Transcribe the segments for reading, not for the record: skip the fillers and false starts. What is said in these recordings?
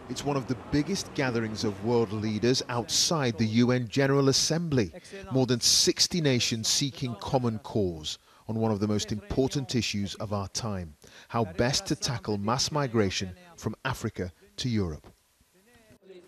It's one of the biggest gatherings of world leaders outside the UN General Assembly. More than 60 nations seeking common cause on one of the most important issues of our time: how best to tackle mass migration from Africa to Europe.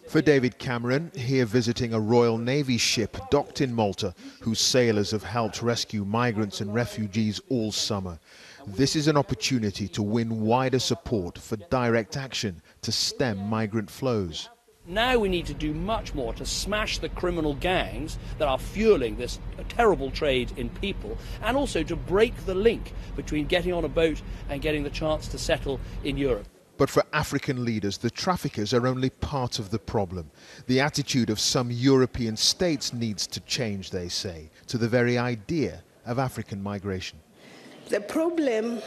For David Cameron, here visiting a Royal Navy ship docked in Malta, whose sailors have helped rescue migrants and refugees all summer, this is an opportunity to win wider support for direct action to stem migrant flows. Now we need to do much more to smash the criminal gangs that are fueling this terrible trade in people, and also to break the link between getting on a boat and getting the chance to settle in Europe. But for African leaders, the traffickers are only part of the problem. The attitude of some European states needs to change, they say, to the very idea of African migration. The problem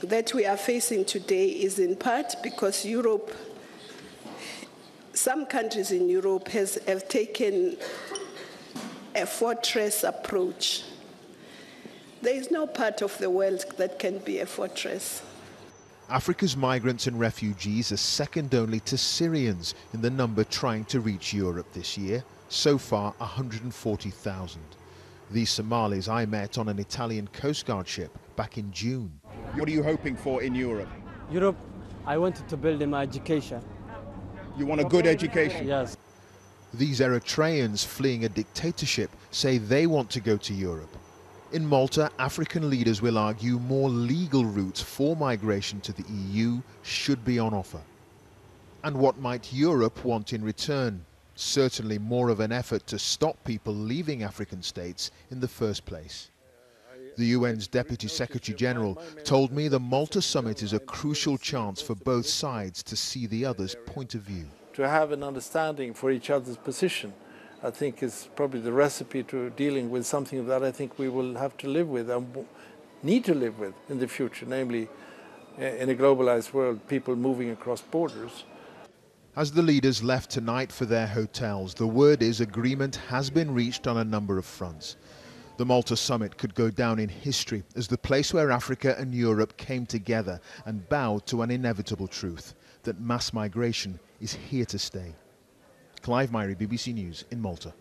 that we are facing today is in part because some countries in Europe have taken a fortress approach. There is no part of the world that can be a fortress. Africa's migrants and refugees are second only to Syrians in the number trying to reach Europe this year. So far, 140,000. These Somalis I met on an Italian Coast Guard ship back in June. What are you hoping for in Europe? Europe, I wanted to build in my education. You want a good education? Yes. These Eritreans fleeing a dictatorship say they want to go to Europe. In Malta, African leaders will argue more legal routes for migration to the EU should be on offer. And what might Europe want in return? Certainly more of an effort to stop people leaving African states in the first place. The UN's Deputy Secretary General told me the Malta summit is a crucial chance for both sides to see the other's point of view. To have an understanding for each other's position, I think, is probably the recipe to dealing with something that I think we will have to live with and need to live with in the future, namely in a globalized world, people moving across borders. As the leaders left tonight for their hotels, the word is agreement has been reached on a number of fronts. The Malta summit could go down in history as the place where Africa and Europe came together and bowed to an inevitable truth, that mass migration is here to stay. Clive Myrie, BBC News in Malta.